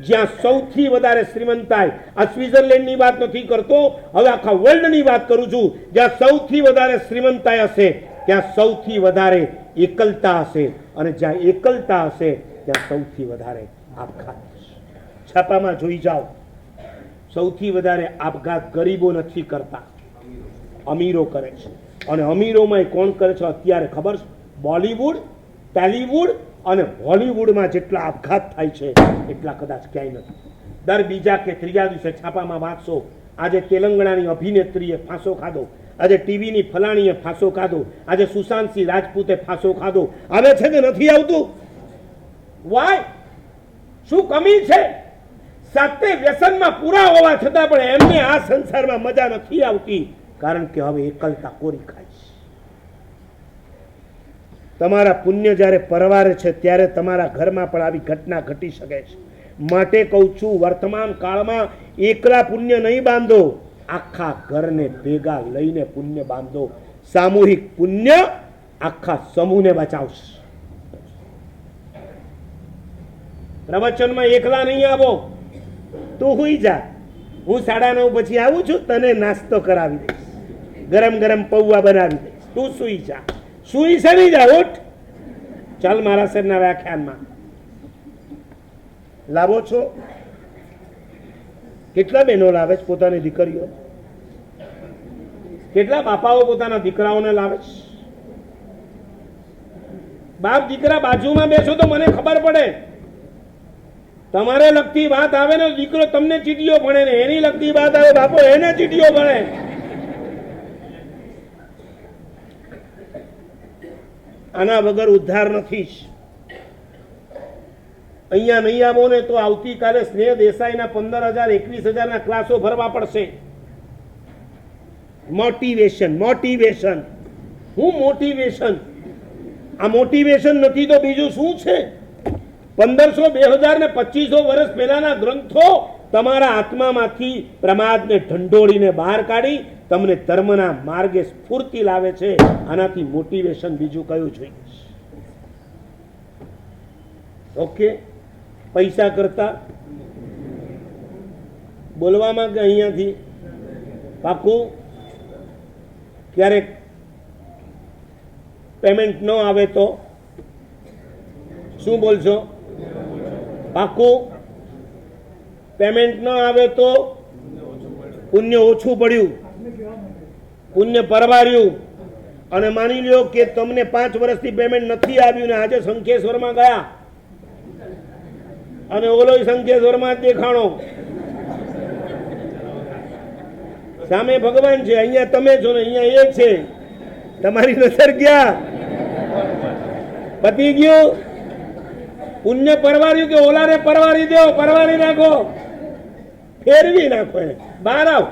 જ્યાં સૌથી વધારે શ્રીમંતાઈ, આ સ્વિટ્ઝરલેન્ડની વાત નથી કરતો, હવે આખા વર્લ્ડની વાત કરું છું, જ્યાં સૌથી વધારે શ્રીમંતાઈ હશે ત્યાં સૌથી વધારે એકલતા હશે, અને જ્યાં એકલતા હશે ત્યાં સૌથી વધારે આપઘાત હશે. છાપામાં જોઈ જાઓ, સૌથી વધારે આપઘાત ગરીબો નથી કરતા, અમીરો કરે છે. અને અમીરોમાં કોણ કરે છે અત્યારે ખબર છે? બોલિવૂડ, ટેલિવૂડ અને હોલિવૂડમાં જેટલા આપઘાત થાય છે એટલા કદાચ ક્યાંય નથી. દર બીજા કે ત્રીજા દિવસે છાપામાં વાંચશો, આજે તેલંગાણાની અભિનેત્રીએ ફાંસો ખાધો, આજે ટીવીની ફલાણીએ ફાંસો ખાધો, આજે સુશાંતસિંહ રાજપૂતે ફાંસો ખાધો. આવે છે કે નથી આવતું? વાય? શું કમી છે? સાથે વ્યસનમાં પૂરા હોવા છતાં પણ એમને આ સંસારમાં મજા નથી આવતી, કારણ કે હવે એકલતા કોરી ખાય છે. તમારા પુણ્ય જ્યારે પરવારે છે ત્યારે તમારા ઘરમાં પણ આવી ઘટના ઘટી શકે છે. માટે કહું છું, વર્તમાન કાળમાં એકલા પુણ્ય નહીં બાંધો, આખા ઘરને ભેગા લઈને પુણ્ય બાંધો. સામૂહિક પુણ્ય આખા સમૂહને બચાવશે. પ્રવચનમાં એકલા નહીં આવો. તું હુઈ જા, હું 9:30 પછી આવું છું, તને નાસ્તો કરાવી દઈશ, ગરમ ગરમ પૌવા બનાવી દઈશ, તું સુઈ જા. સુઈ સરી જા, ઉઠ, ચાલ મારા સરના વ્યાખ્યાનમાં. લાવો છો? કેટલા બહેનો લાવે છે પોતાની દીકરીઓ? કેટલા બાપાઓ પોતાના દીકરાઓને લાવે છે? બાપ દીકરા બાજુમાં બેસો તો મને ખબર પડે. તમારે લગતી વાત આવે ને દીકરો તમને ચીટીઓ ભણે ને, એની લગતી વાત આવે બાપો એને ચીટીઓ ભણે. આના વગર ઉદ્ધાર નથી. અહીંયા નહીં આવો ને તો આવતીકાલે સ્નેહ દેસાઈના 15,000 21,000 ક્લાસો ભરવા પડશે. Motivation, motivation. હું મોટિવેશન? આ મોટિવેશન નથી તો બીજું શું છે? 1500, 2000 ને 2500 વર્ષ પહેલાના ગ્રંથો તમારા આત્મામાંથી પ્રમાદને ઢંઢોળીને બહાર કાઢી તમને ધર્મના માર્ગે સ્ફૂર્તિ લાવે છે. આનાથી મોટિવેશન બીજું કયું જોઈએ? ઓકે, પૈસા કરતા બોલવામાં કે અહીંયાથી પાકું? ક્યારેક પેમેન્ટ ન આવે તો શું બોલશો? પાકું? પેમેન્ટ ન આવે તો પુણ્ય ઓછું પડ્યું, પુણ્ય પરવાર્યું. અને માની લ્યો કે તમને 5 વર્ષથી પેમેન્ટ નથી આવ્યું ને આજે શંખેશ્વરમાં ગયા અને ઓલો શંખેશ્વરમાં જ દેખાણો. સામે ભગવાન છે, અહીંયા તમે છો ને અહીંયા એ છે. તમારી નજર ક્યાં? પતી ગયું? પુણ્ય પરવાર્યું કે ઓલાને પરવારી દો? પરવારી નાખો, ફેરવી નાખો એને. બહાર આવ.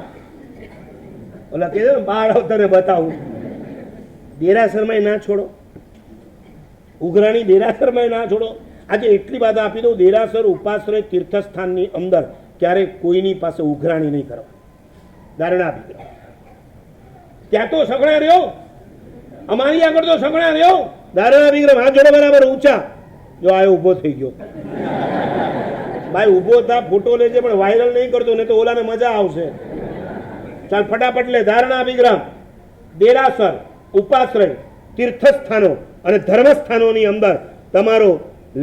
ઓલા કહે ને બહાર આવ તને બતાવું. દેરાસરમાં ના છોડો, ઉઘરાણી દેરાસરમાં ના છોડો. આજે એટલી વાત આપી દઉં, દેરાસર ઉપાશ્રય તીર્થસ્થાનની અંદર ક્યારેય કોઈની પાસે ઉઘરાણી નહીં કરવા. ધારણા આપી દો. ત્યાં તો સગડા રહ્યો, અમારી આગળ તો સગડા રહ્યો. ધારણા વિગ્રહ હાથ જોડે બરાબર ઊંચા. જો આયો ઉભો થઈ ગયો. ભાઈ ઉભો થા, ફોટો લેજે પણ વાયરલ નહીં કરતો, નહીં તો ઓલાને મજા આવશે. ચાલ ફટાફટ લે. ધારણા વિગ્રહ, દેરાસર, ઉપાશ્રય, તીર્થસ્થાનો અને ધર્મસ્થાનોની અંદર તમારો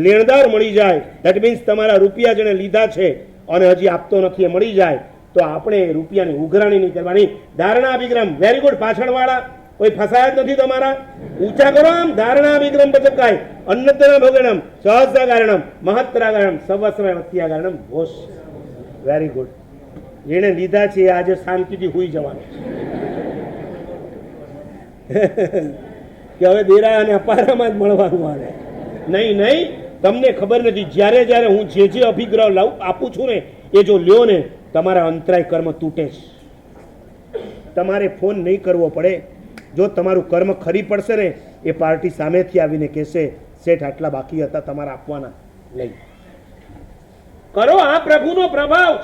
લેણદાર મળી જાય. ધેટ મીન્સ તમારા રૂપિયા જેને લીધા છે અને હજી આપતો નથી એ મળી જાય તો આપણે રૂપિયાની ઉઘરાણી નહીં કરવાની. ધારણા વિગ્રહ, વેરી ગુડ. પાછળવાળા કોઈ ફસાયા જ નથી તમારા? ઊંચા કરો આમ. ધારણા વિગ્રહ બચકાય અન્નતના ભોગણમ સહસ્ત્રાગારણમ મહત્રાગારણમ સવસ્રવત્યાગારણમ ભોષ. Very good. જેને લીધા છે આજે શાંતિથી હોઈ જવાનું કે હવે દેરા અને અપારામાં જ મળવાનું આવે. નહીં નહીં, તમને ખબર નથી. જ્યારે જ્યારે હું જે અભિગ્રહ આપું છું ને એ જો લ્યો ને તમારા અંતરાય કર્મ તૂટે છે. તમારે ફોન નહીં કરવો પડે. જો તમારું કર્મ ખરી પડશે ને એ પાર્ટી સામેથી આવીને કહેશે શેઠ આટલા બાકી હતા તમારા આપવાના, લઈ કરો. આ પ્રભુનો પ્રભાવ.